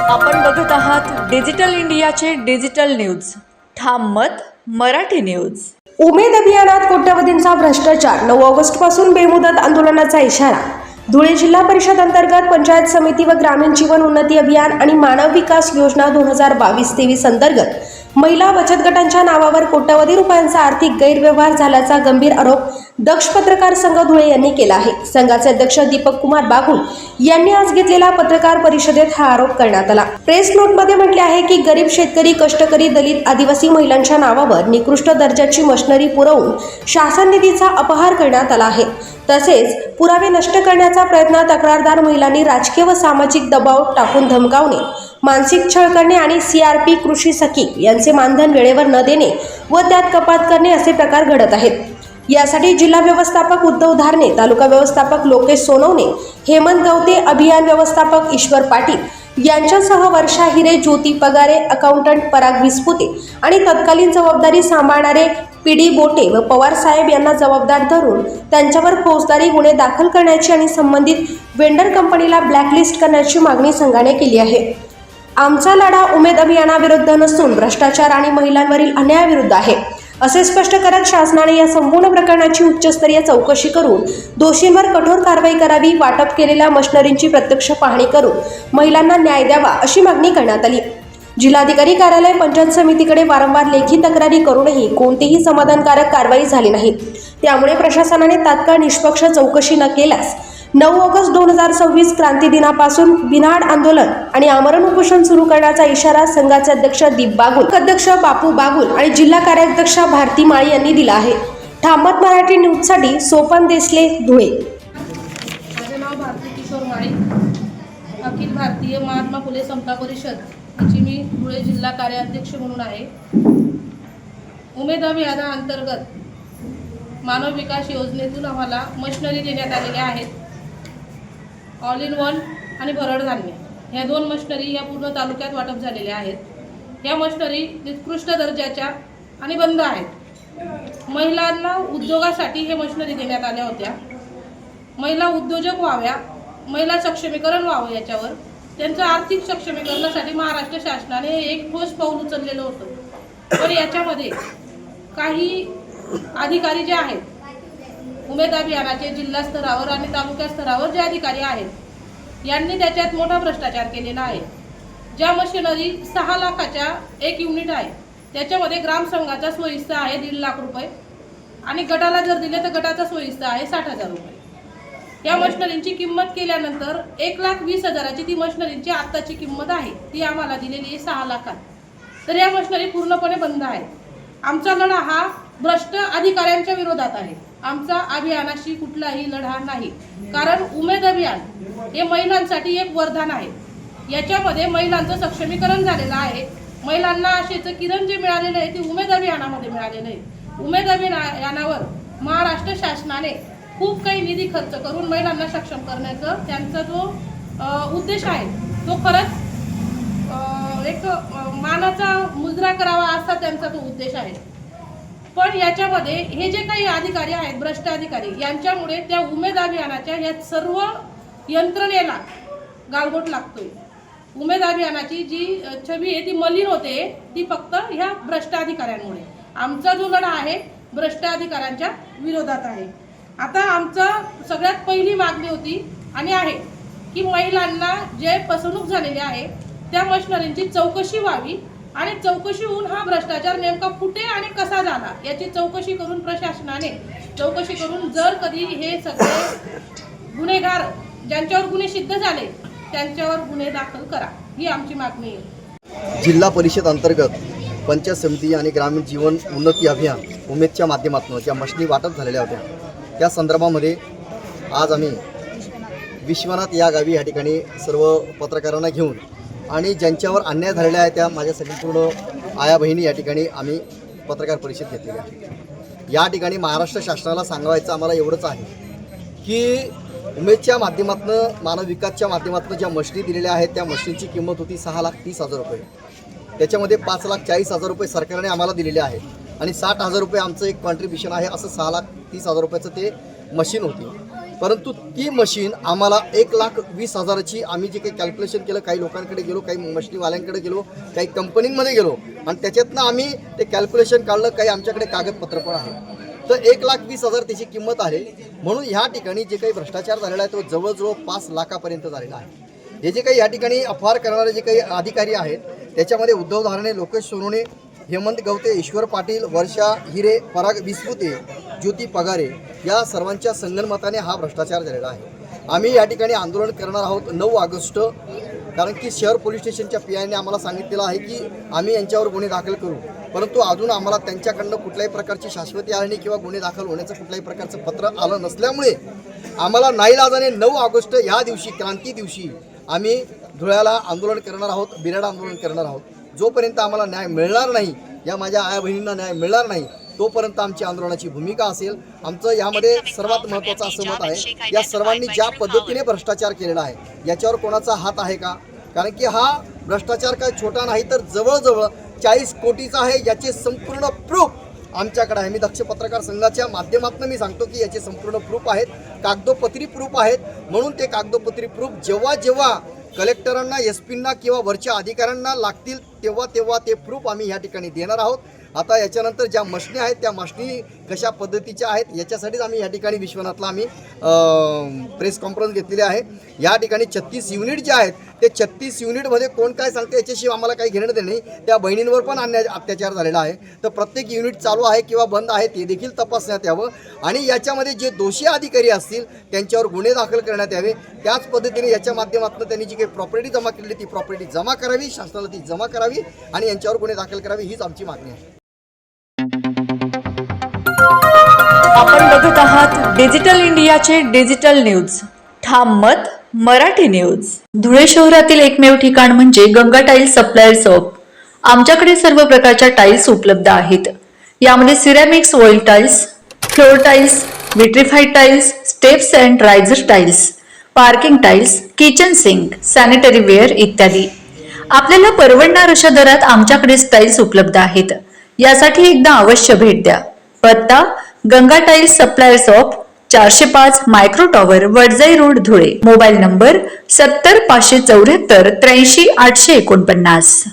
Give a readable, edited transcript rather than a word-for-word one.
आपण बघत आहात डिजिटल इंडियाचे डिजिटल न्यूज. ठाम मत मराठी न्यूज. उमेद अभियानात कोट्यवधींचा भ्रष्टाचार. 9 ऑगस्टपासून बेमुदत आंदोलनाचा इशारा. धुळे जिल्हा परिषद अंतर्गत पंचायत समिती व ग्रामीण जीवन उन्नती अभियान आणि मानव विकास योजना 2022-23 अंतर्गत महिला बचत गटांच्या नावावर कोट्यवधी रुपयांचा आर्थिक गैरव्यवहार झाल्याचा गंभीर आरोप दक्ष पत्रकार संघ धुळे यांनी केला आहे. संघाचे अध्यक्ष दीपक कुमार बागुल यांनी आज घेतलेल्या पत्रकार परिषदेत हा आरोप करण्यात आला. प्रेस नोटमध्ये म्हटले आहे की गरीब शेतकरी, कष्टकरी, दलित, आदिवासी महिलांच्या नावावर निकृष्ट दर्जाची मशिनरी पुरवून शासन निधीचा अपहार करण्यात आला आहे. तसेच पुरावे नष्ट करण्याचा प्रयत्न, तक्रारदार महिलांनी राजकीय व सामाजिक दबाव टाकून धमकावणे, मानसिक छळ करणे आणि CRP कृषी सखी यांचे मानधन वेळेवर न देणे व त्यात कपात करणे असे प्रकार घडत आहेत. यासाठी जिल्हा व्यवस्थापक उद्धव धारणे, तालुका व्यवस्थापक लोकेश सोनवणे, हेमंत गवते, अभियान व्यवस्थापक ईश्वर पाटील यांच्यासह वर्षा हिरे, ज्योती पगारे, अकाउंटंट पराग विस्पुते आणि तत्कालीन जबाबदारी सांभाळणारे PD बोटे व पवार साहेब यांना जबाबदार धरून त्यांच्यावर फौजदारी गुन्हे दाखल करण्याची आणि संबंधित वेंडर कंपनीला ब्लॅकलिस्ट करण्याची मागणी संघाने केली आहे. आमचा लढा उमेद अभियानाविरुद्ध नसून भ्रष्टाचार आणि महिलांवरील अन्यायाविरुद्ध आहे असे स्पष्ट करत शासनाने या संपूर्ण प्रकरणाची उच्चस्तरीय चौकशी करून दोषींवर कठोर कारवाई करावी, वाटप केलेल्या मशिनरींची प्रत्यक्ष पाहणी करून महिलांना न्याय द्यावा अशी मागणी करण्यात आली. जिल्हाधिकारी कार्यालय, पंचायत समितीकडे वारंवार लेखी तक्रारी करूनही कोणतीही समाधानकारक कारवाई झाली नाही. त्यामुळे प्रशासनाने तात्काळ निष्पक्ष चौकशी न केल्यास 9 ऑगस्ट 2026 क्रांती दिनापासून बिन्हाड आंदोलन आणि आमरण उपोषण सुरू करण्याचा इशारा संघाचे अध्यक्ष दीप बागुल, अध्यक्ष बापू बागुल आणि जिल्हा कार्याध्यक्षा भारती माळी यांनी दिला आहे. ठामत मराठी न्यूजसाठी सोपन देसले, धुळे. माझे नाव भारती किशोर माळी, अखिल भारतीय महात्मा फुले समता परिषद याची मी धुळे जिल्हा कार्याध्यक्ष म्हणून आहे. उमेद अभियानाअंतर्गत मानव विकास योजनेतून आम्हाला मशिनरी देण्यात आलेल्या आहेत. ऑल इन वन आणि भरड धान्य ह्या 2 मशिनरी या पूर्ण तालुक्यात वाटप झालेल्या आहेत. ह्या मशिनरी निकृष्ट दर्जाच्या आणि बंद आहेत. महिलांना उद्योगासाठी हे मशिनरी देण्यात आल्या होत्या. महिला उद्योजक व्हाव्या, महिला सक्षमीकरण व्हावं, याच्यावर त्यांचं आर्थिक सक्षमीकरणासाठी महाराष्ट्र शासनाने एक ठोस पाऊल उचललेलं होतं. पण याच्यामध्ये काही अधिकारी जे आहेत, उमेद अभियानाचे जिल्हा स्तरावर आणि तालुका स्तरावर जे अधिकारी आहेत, यांनी त्याच्यात मोठा भ्रष्टाचार केलेला आहे. ज्या मशिनरी 6 लाखाच्या एक युनिट आहे, त्याच्यामध्ये ग्रामसंघाचा सोयीस्ता आहे 1.5 लाख रुपये आणि गटाला जर दिले तर गटाचा सोयीस्ता आहे 60,000 रुपये. या मशिनरींची किंमत केल्यानंतर 1,20,000ची ती मशिनरींची आत्ताची किंमत आहे, ती आम्हाला दिलेली आहे 6 लाखात. तर या मशिनरी पूर्णपणे बंद आहे. आमचा लढा हा भ्रष्ट अधिकाऱ्यांच्या विरोधात आहे. आमचा अभियानाशी कुठलाही लढा नाही, कारण उमेद अभियान हे महिलांसाठी एक वरदान आहे. याच्यामध्ये महिलांचं सक्षमीकरण झालेलं आहे. महिलांना आशेचं किरण जे मिळालेलं आहे ते उमेद अभियानामध्ये मिळालेलं आहे. उमेद अभियानावर महाराष्ट्र शासनाने खूप काही निधी खर्च करून महिलांना सक्षम करण्याचा त्यांचा जो उद्देश आहे तो खरंच एक मानाचा मुजरा करावा असा त्यांचा तो उद्देश आहे. पण याच्यामध्ये हे जे काही अधिकारी आहेत, भ्रष्ट अधिकारी, यांच्यामुळे त्या उमेद अभियानाच्या या सर्व यंत्रणेला गालबोट लागतोय. उमेद अभियानाची जी छबी आहे ती मलिन होते, ती फक्त ह्या भ्रष्ट अधिकाऱ्यांमुळे. आमचा जो लढा आहे भ्रष्ट अधिकाऱ्यांच्या विरोधात आहे. आता आमचं सगळ्यात पहिली मागणी होती आणि आहे की महिलांना जे फसवणूक झालेली आहे त्या मशिनरींची चौकशी व्हावी आणि चौकशी होऊन हा भ्रष्टाचार नेमका कुठे आणि कसा झाला याची चौकशी करून प्रशासनाने चौकशी करून जर कधी हे सगळे गुन्हेगार ज्यांच्यावर गुन्हे सिद्ध झाले त्यांच्यावर गुन्हे दाखल करा, ही आमची मागणी आहे. जिल्हा परिषद अंतर्गत पंचायत समिती आणि ग्रामीण जीवन उन्नती अभियान उमेदच्या माध्यमातून ज्या मशिनरी वाटप झालेल्या होत्या त्या संदर्भामध्ये आज आम्ही विश्वनाथ या गावी या ठिकाणी सर्व पत्रकारांना घेऊन आणि ज्यांच्यावर अन्याय झालेला आहे त्या माझ्या संपूर्ण आया बहिणी या ठिकाणी आम्ही पत्रकार परिषद घेतलेली आहे. या ठिकाणी महाराष्ट्र शासनाला सांगायचं आम्हाला एवढंच आहे की उमेदच्या माध्यमातून, मानव विकासच्या माध्यमातून ज्या मशिनरी दिलेल्या आहेत त्या मशिनरीची किंमत होती 6,30,000 रुपये. त्याच्यामध्ये 5,40,000 रुपये सरकारने आम्हाला दिलेले आहेत आणि 60,000 रुपये आमचं एक कॉन्ट्रीब्युशन आहे. असं 6,30,000 रुपयाचं ते मशीन होती. परंतु ती मशीन आम्हाला 1,20,000ची आम्ही जे काही कॅल्क्युलेशन केलं, काही लोकांकडे गेलो, काही मशीनवाल्यांकडे गेलो, काही कंपनींमध्ये गेलो आणि त्याच्यातनं आम्ही ते कॅल्क्युलेशन काढलं. काही आमच्याकडे कागदपत्र पण आहे. तर 1,20,000 त्याची किंमत आहे. म्हणून ह्या ठिकाणी जे काही भ्रष्टाचार झालेला आहे तो जवळजवळ 5 लाखापर्यंत झालेला आहे. हे जे काही या ठिकाणी अपहार करणारे जे काही अधिकारी आहेत त्याच्यामध्ये उद्धव धारणे, लोकेश सोनवणे, हेमंत गवते, ईश्वर पाटील, वर्षा हिरे, पराग विस्पुते, ज्योती पगारे या सर्वांच्या संगनमताने हा भ्रष्टाचार झालेला आहे. आम्ही या ठिकाणी आंदोलन करणार आहोत 9 ऑगस्ट, कारण की शहर पोलीस स्टेशनच्या पीआयने आम्हाला सांगितलेलं आहे की आम्ही यांच्यावर गुन्हे दाखल करू, परंतु अजून आम्हाला त्यांच्याकडनं कुठल्याही प्रकारची शाश्वती आली नाही किंवा गुन्हे दाखल होण्याचं कुठल्याही प्रकारचं पत्र आलं नसल्यामुळे आम्हाला नाईलाजाने 9 ऑगस्ट ह्या दिवशी, क्रांती दिवशी आम्ही धुळ्याला आंदोलन करणार आहोत, बिराड आंदोलन करणार आहोत. जोपर्यंत आम्हाला न्याय मिळणार नाही, या माझ्या आया बहिणींना न्याय मिळणार नाही, तोपर्यंत आमची आंदोलनाची भूमिका असेल. आमचं यामध्ये सर्वात महत्त्वाचं असं मत आहे, या सर्वांनी ज्या पद्धतीने भ्रष्टाचार केलेला आहे याच्यावर कोणाचा हात आहे का? कारण की हा भ्रष्टाचार काय छोटा नाही, तर जवळजवळ 40 कोटीचा आहे. याचे संपूर्ण प्रूफ आमच्याकडे आहे. मी दक्ष पत्रकार संघाच्या माध्यमातून मी सांगतो की याचे संपूर्ण प्रूफ आहेत, कागदोपत्री प्रूफ आहेत. म्हणून ते कागदोपत्री प्रूफ जेव्हा जेव्हा कलेक्टरांना, एसपींना किंवा वरच्या अधिकाऱ्यांना लागतील तेव्हा ते प्रूफ आम्ही या ठिकाणी देणार आहोत. आता याच्यानंतर ज्या मशनी आहेत त्या मशनी कशा पद्धतीच्या आहेत याच्यासाठीच आम्ही या ठिकाणी विश्वनाथला आम्ही प्रेस कॉन्फरन्स घेतलेली आहे. या ठिकाणी 36 युनिट जे आहेत ते 36 युनिटमध्ये कोण काय सांगते याच्याशिवाय आम्हाला काही घेणं देणं नाही. त्या बहिणींवर पण अत्याचार झालेला आहे. तर प्रत्येक युनिट चालू आहे किंवा बंद आहे ते देखील तपासण्यात यावं आणि याच्यामध्ये जे दोषी अधिकारी असतील त्यांच्यावर गुन्हे दाखल करण्यात यावे. त्याच पद्धतीने याच्या माध्यमातून त्यांनी जी काही प्रॉपर्टी जमा केलेली ती प्रॉपर्टी जमा करावी, शासनाला ती जमा करावी आणि यांच्यावर गुन्हे दाखल करावे, हीच आमची मागणी आहे. आपण बघत आहात डिजिटल इंडियाचे डिजिटल न्यूज. ठाम मत मराठी न्यूज. धुळे शहरातील एकमेव ठिकाण म्हणजे गंगा टाइल्स सप्लायर्स शॉप. आमच्याकडे सर्व प्रकारच्या टाइल्स उपलब्ध आहेत. यामध्ये ceramics, wall tiles, floor tiles, vitrified tiles, steps and riser tiles, parking tiles, kitchen sink, sanitary ware इत्यादी. आपल्याला परवडणार अशा दरात आमच्याकडे टाइल्स उपलब्ध आहेत. यासाठी एकदा अवश्य भेट द्या. पत्ता Ganga tiles supplier shop, 405 micro tower, Wadjai road, Dhule. Mobile number 70 574 83 849.